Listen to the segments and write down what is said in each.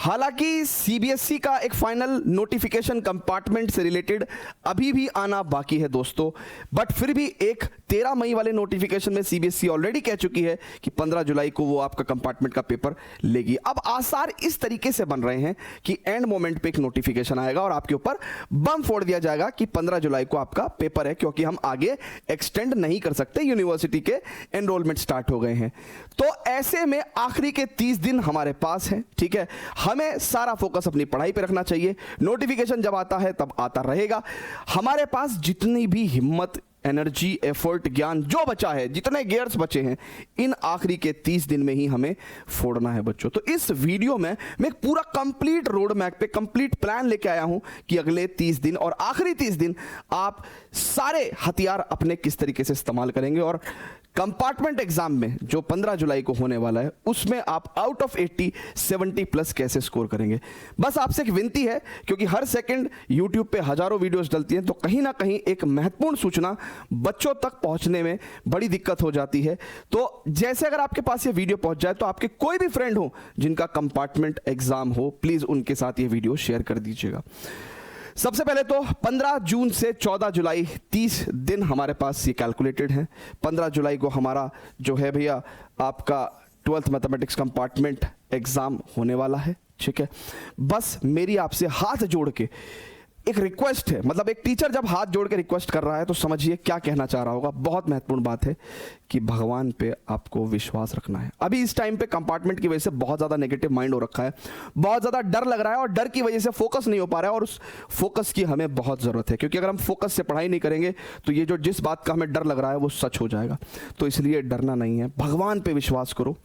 हालांकि सीबीएसई का एक फाइनल नोटिफिकेशन कंपार्टमेंट से रिलेटेड अभी भी आना बाकी है दोस्तों, बट फिर भी एक 13 मई वाले नोटिफिकेशन में सीबीएसई ऑलरेडी कह चुकी है कि 15 जुलाई को वो आपका कंपार्टमेंट का पेपर लेगी। अब आसार इस तरीके से बन रहे हैं कि एंड मोमेंट पे एक नोटिफिकेशन आएगा और आपके ऊपर बम फोड़ दिया जाएगा कि 15 जुलाई को आपका पेपर है, क्योंकि हम आगे एक्सटेंड नहीं कर सकते, यूनिवर्सिटी के एनरोलमेंट स्टार्ट हो गए हैं। तो ऐसे में आखिरी के 30 दिन हमारे पास हैं, ठीक है। हमें सारा फोकस अपनी पढ़ाई पे रखना चाहिए। नोटिफिकेशन जब आता है तब आता रहेगा। हमारे पास जितनी भी हिम्मत, एनर्जी, एफर्ट, ज्ञान जो बचा है, जितने गियर्स बचे हैं, इन आखिरी के 30 दिन में ही हमें फोड़ना है बच्चों। तो इस वीडियो में मैं एक पूरा कंप्लीट रोड मैप पे कंप्लीट प्लान लेके आया हूं कि अगले 30 दिन और आखिरी 30 दिन आप सारे हथियार अपने किस तरीके से इस्तेमाल करेंगे और कंपार्टमेंट एग्जाम में जो 15 जुलाई को होने वाला है उसमें आप आउट ऑफ 80 70 प्लस कैसे स्कोर करेंगे। बस आपसे एक विनती है, क्योंकि हर सेकंड यूट्यूब पे हजारों वीडियोस डलती हैं, तो कहीं ना कहीं एक महत्वपूर्ण सूचना बच्चों तक पहुंचने में बड़ी दिक्कत हो जाती है। तो जैसे अगर आपके पास ये वीडियो पहुंच जाए तो आपके कोई भी फ्रेंड हो जिनका कंपार्टमेंट एग्जाम हो, प्लीज उनके साथ ये वीडियो शेयर कर दीजिएगा। सबसे पहले तो 15 जून से 14 जुलाई 30 दिन हमारे पास ये कैलकुलेटेड हैं। 15 जुलाई को हमारा जो है भैया आपका 12th मैथमेटिक्स कंपार्टमेंट एग्जाम होने वाला है, ठीक है। बस मेरी आपसे हाथ जोड़ के एक रिक्वेस्ट है, मतलब एक टीचर जब हाथ जोड़ के रिक्वेस्ट कर रहा है तो समझिए क्या कहना चाह रहा होगा। बहुत महत्वपूर्ण बात है कि भगवान पे आपको विश्वास रखना है। अभी इस टाइम पे कंपार्टमेंट की वजह से बहुत ज़्यादा नेगेटिव माइंड हो रखा है, बहुत ज़्यादा डर लग रहा है और डर की वजह से फोकस नहीं हो पा रहा है, और उस फोकस की हमें बहुत ज़रूरत है, क्योंकि अगर हम फोकस से पढ़ाई नहीं करेंगे तो ये जो जिस बात का हमें डर लग रहा है वो सच हो जाएगा। तो इसलिए डरना नहीं है, भगवान पे विश्वास करो,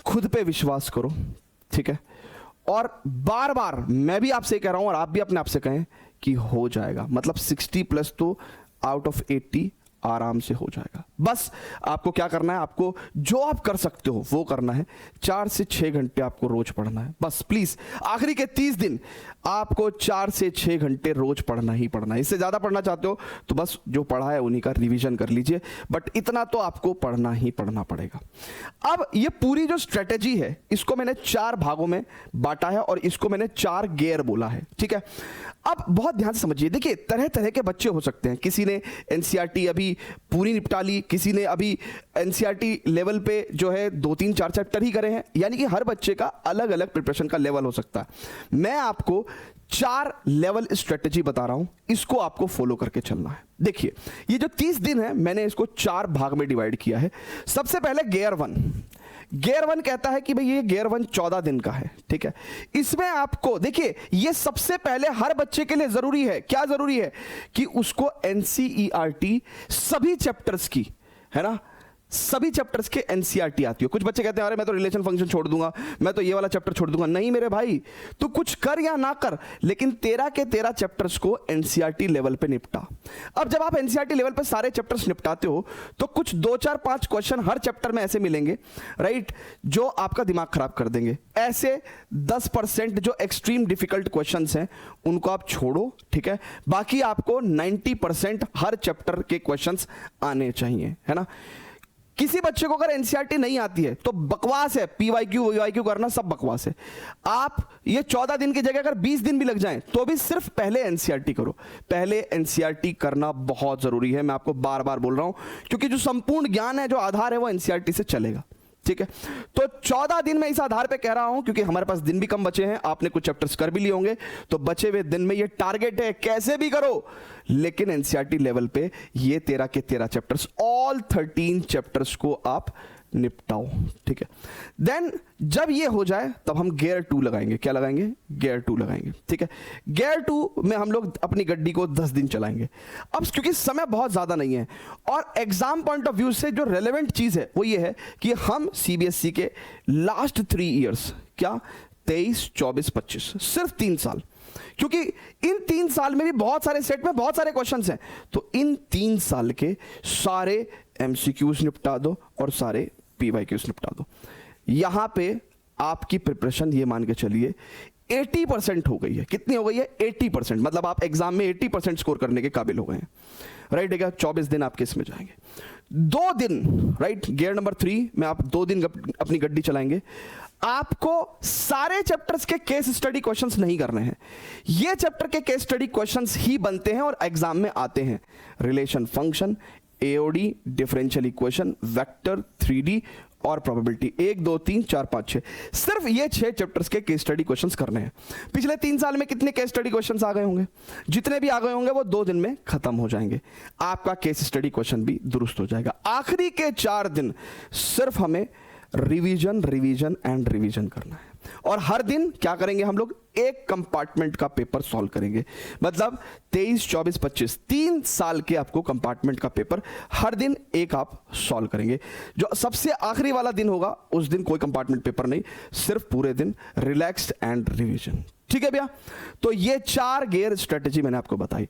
खुद पे विश्वास करो, ठीक है। और बार बार मैं भी आपसे कह रहा हूं और आप भी अपने आप से कहें कि हो जाएगा, मतलब 60 प्लस तो आउट ऑफ 80 आराम से हो जाएगा। बस आपको क्या करना है, आपको जो आप कर सकते हो वो करना है। 4 से 6 घंटे आपको रोज पढ़ना है, बस प्लीज आखिरी के 30 दिन आपको 4 से 6 घंटे रोज पढ़ना ही पढ़ना है। इससे ज्यादा पढ़ना चाहते हो तो बस जो पढ़ा है उन्हीं का रिवीजन कर लीजिए, बट इतना तो आपको पढ़ना ही पढ़ना पड़ेगा। अब ये पूरी जो स्ट्रेटेजी है इसको मैंने 4 भागों में बांटा है और इसको मैंने 4 गियर बोला है, ठीक है। अब बहुत ध्यान से समझिए, देखिए तरह तरह के बच्चे हो सकते हैं। किसी ने एनसीईआरटी अभी पूरी निपटा ली, किसी ने अभी एनसीईआरटी लेवल पे जो है 2-3-4 चैप्टर ही करे हैं, यानी कि हर बच्चे का अलग अलग प्रिपरेशन का लेवल हो सकता है। मैं आपको 4 लेवल स्ट्रेटेजी बता रहा हूं, इसको आपको फॉलो करके चलना है। देखिए ये जो 30 दिन है मैंने इसको 4 भाग में डिवाइड किया है। सबसे पहले गियर 1। गियर 1 कहता है कि भाई ये गियर 1 14 दिन का है, ठीक है। इसमें आपको देखिए ये सबसे पहले हर बच्चे के लिए जरूरी है, क्या जरूरी है कि उसको एनसीईआरटी सभी चैप्टर्स की, है ना, सभी चैप्टर्स के एनसीईआरटी आती हो। कुछ बच्चे कहते हैं अरे मैं तो रिलेशन फंक्शन छोड़ दूंगा, मैं तो ये वाला चैप्टर छोड़ दूंगा। नहीं मेरे भाई, तू कुछ कर या ना कर, लेकिन 13 के 13 चैप्टर्स को एनसीईआरटी लेवल पे निपटा। अब जब आप एनसीईआरटी लेवल पे सारे चैप्टर्स निपटाते हो तो कुछ 2-4-5 क्वेश्चन हर चैप्टर में ऐसे मिलेंगे, राइट, जो आपका दिमाग खराब कर देंगे। ऐसे 10% जो एक्सट्रीम डिफिकल्ट क्वेश्चंस हैं उनको आप छोड़ो, ठीक है। बाकी आपको 90% हर चैप्टर के क्वेश्चंस आने चाहिए, है ना। किसी बच्चे को अगर एनसीईआरटी नहीं आती है तो बकवास है, पीवाईक्यू वीवाईक्यू करना सब बकवास है। आप ये 14 दिन की जगह अगर 20 दिन भी लग जाएं तो भी सिर्फ पहले एनसीईआरटी करो। पहले एनसीईआरटी करना बहुत जरूरी है, मैं आपको बार बार बोल रहा हूं, क्योंकि जो संपूर्ण ज्ञान है, जो आधार है, वो एनसीईआरटी से चलेगा, ठीक है। तो 14 दिन मैं इस आधार पे कह रहा हूं क्योंकि हमारे पास दिन भी कम बचे हैं, आपने कुछ चैप्टर्स कर भी लिए होंगे, तो बचे हुए दिन में ये टारगेट है कैसे भी करो, लेकिन एनसीईआरटी लेवल पे ये 13 के 13 चैप्टर्स, ऑल 13 चैप्टर्स को आप निपटाओ, ठीक है। देन जब ये हो जाए तब हम गियर 2 लगाएंगे। क्या लगाएंगे? गियर 2 लगाएंगे, ठीक है। गियर 2 में हम लोग अपनी गड्डी को 10 दिन चलाएंगे। अब क्योंकि समय बहुत ज्यादा नहीं है और एग्जाम पॉइंट ऑफ व्यू से जो रेलेवेंट चीज है वो ये है कि हम सीबीएसई के लास्ट 3 ईयर्स, क्या 23, 24, 25, सिर्फ 3 साल, क्योंकि इन 3 साल में भी बहुत सारे सेट में बहुत सारे क्वेश्चंस हैं, तो इन 3 साल के सारे एमसीक्यूज निपटा दो और सारे पीवाईक्यूज निपटा दो। यहां पे आपकी प्रिपरेशन ये मान के चलिए 80% हो गई है। कितनी हो गई है? 80%, मतलब आप एग्जाम में 80% स्कोर करने के काबिल हो गए हैं, राइट है क्या? 24 दिन आपके इसमें जाएंगे। 2 दिन, राइट, गियर नंबर 3 में आप 2 दिन अपनी गड्डी चलाएंगे। आपको सारे चैप्टर्स के केस स्टडी क्वेश्चंस नहीं करने हैं। ये चैप्टर के केस स्टडी क्वेश्चंस ही बनते हैं और एग्जाम में आते हैं। Relation function, AOD, differential equation, vector, 3D और प्रोबेबिलिटी। 1 2 3 4 5 6, सिर्फ ये 6 चैप्टर्स के केस स्टडी क्वेश्चंस करने हैं। पिछले 3 साल में कितने केस स्टडी क्वेश्चंस आ गए होंगे? जितने भी आ गए होंगे वो 2 दिन में खत्म हो जाएंगे। आपका केस स्टडी क्वेश्चन भी दुरुस्त हो जाएगा। आखिरी के 4 दिन सिर्फ हमें रिवीजन रिवीजन एंड रिवीजन करना है। और हर दिन क्या करेंगे हम लोग? एक कंपार्टमेंट का पेपर सॉल्व करेंगे। मतलब 23 24 25 3 साल के आपको कंपार्टमेंट का पेपर हर दिन एक आप सॉल्व करेंगे। जो सबसे आखिरी वाला दिन होगा उस दिन कोई कंपार्टमेंट पेपर नहीं, सिर्फ पूरे दिन रिलैक्स्ड एंड रिवीजन। ठीक है भैया? तो ये 4 गियर स्ट्रेटेजी मैंने आपको बताई।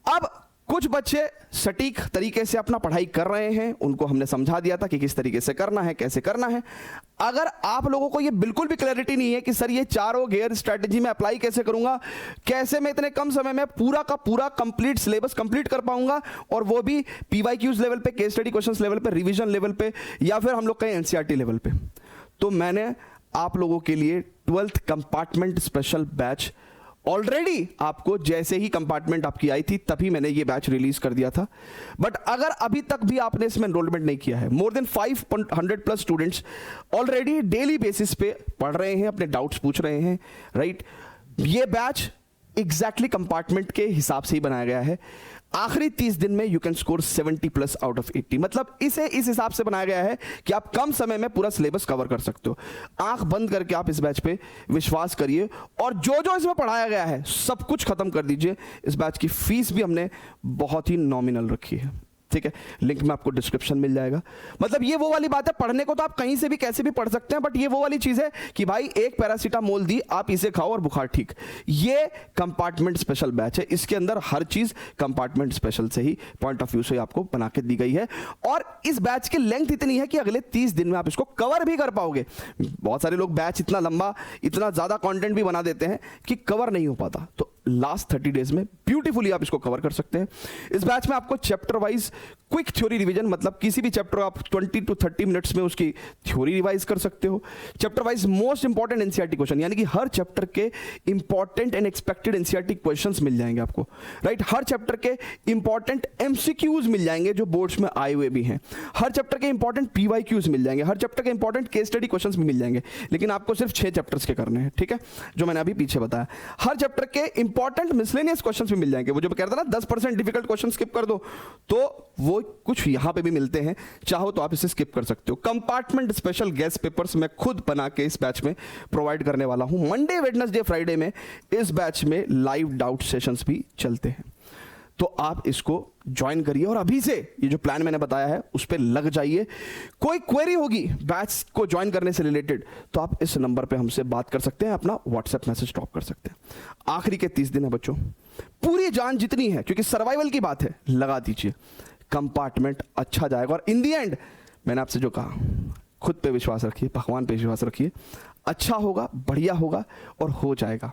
अब कुछ बच्चे सटीक तरीके से अपना पढ़ाई कर रहे हैं, उनको हमने समझा दिया था कि किस तरीके से करना है, कैसे करना है। अगर आप लोगों को ये बिल्कुल भी क्लैरिटी नहीं है कि सर ये चारों गियर स्ट्रेटेजी में अप्लाई कैसे करूंगा, कैसे मैं इतने कम समय में पूरा का पूरा कंप्लीट सिलेबस कंप्लीट कर पाऊंगा, और वो भी पीवाईक्यूज लेवल पे, केस स्टडी क्वेश्चंस लेवल पे, रिवीजन लेवल पे, या फिर हम लोग कहें एनसीईआरटी लेवल पे, तो मैंने आप लोगों के लिए 12th compartment special batch already आपको जैसे ही कंपार्टमेंट आपकी आई थी तभी मैंने ये बैच रिलीज कर दिया था। बट अगर अभी तक भी आपने इसमें एनरोलमेंट नहीं किया है, more than 500+ students already daily basis पे पढ़ रहे हैं, अपने डाउट्स पूछ रहे हैं, राइट? ये बैच एग्जैक्टली कंपार्टमेंट के हिसाब से ही बनाया गया है। आखिरी 30 दिन में you can score 70+ out of 80। मतलब इसे इस हिसाब से बनाया गया है कि आप कम समय में पूरा सिलेबस कवर कर सकते हो। आंख बंद करके आप इस बैच पे विश्वास करिए और जो जो इसमें पढ़ाया गया है सब कुछ खत्म कर दीजिए। इस बैच की फीस भी हमने बहुत ही नॉमिनल रखी है। ठीक है, लिंक में आपको डिस्क्रिप्शन मिल जाएगा। मतलब ये वो वाली बात है, पढ़ने को तो आप कहीं से भी कैसे भी पढ़ सकते हैं, बट ये वो वाली चीज है कि भाई एक पैरासीटामोल दी, आप इसे खाओ और बुखार ठीक। ये कंपार्टमेंट स्पेशल बैच है, इसके अंदर हर चीज कंपार्टमेंट स्पेशल से ही पॉइंट ऑफ व्यू से आपको बना के दी गई है। और इस बैच की लेंथ इतनी है कि अगले 30 दिन में आप इसको कवर भी कर पाओगे। बहुत सारे लोग बैच इतना लंबा, इतना ज्यादा कंटेंट भी बना देते हैं कि कवर नहीं हो पाता, तो लास्ट 30 डेज में ब्यूटीफुली आप इसको कवर कर सकते हैं। इस बैच में आपको chapter wise quick theory revision, मतलब किसी भी चैप्टर आप 20 to 30 मिनट्स में उसकी थ्योरी रिवाइज कर सकते हो। Chapter wise most important NCERT question, यानी कि हर चैप्टर के important and expected NCERT questions मिल जाएंगे आपको, राइट? हर चैप्टर के इंपॉर्टेंट एमसीक्यूज मिल जाएंगे जो बोर्ड्स में आए हुए भी हैं। हर चैप्टर के इंपॉर्टेंट पीवाईक्यूज मिल जाएंगे। हर चैप्टर के इंपॉर्टेंट केस स्टडी क्वेश्चंस भी मिल जाएंगे, लेकिन आपको सिर्फ 6 चैप्टर्स के करने हैं, ठीक है, जो मैंने अभी पीछे बताया। हर चैप्टर के इंपॉर्टेंट मिसलेनियस क्वेश्चंस भी मिल जाएंगे। वो जो मैं कह रहा था ना 10% डिफिकल्ट क्वेश्चन स्किप कर दो, तो वो कुछ यहां पे भी मिलते हैं, चाहो तो आप इसे स्किप कर सकते हो। कंपार्टमेंट स्पेशल गेस्ट पेपर्स मैं खुद बना के इस बैच में प्रोवाइड करने वाला हूं। मंडे, वेडनेसडे, फ्राइडे में इस बैच में लाइव डाउट सेशंस भी चलते हैं, तो आप इसको ज्वाइन करिए और अभी से ये जो प्लान मैंने बताया है उस पर लग जाइए। कोई क्वेरी होगी बैच को ज्वाइन करने से रिलेटेड तो आप इस नंबर पे हमसे बात कर सकते हैं, अपना व्हाट्सएप मैसेज ड्रॉप कर सकते हैं। आखिरी के 30 दिन है बच्चों, पूरी जान जितनी है, क्योंकि सर्वाइवल की बात है, लगा दीजिए। कंपार्टमेंट अच्छा जाएगा और इन दी एंड मैंने आपसे जो कहा, खुद पे विश्वास रखिए, भगवान पे विश्वास रखिए, अच्छा होगा, बढ़िया होगा और हो जाएगा।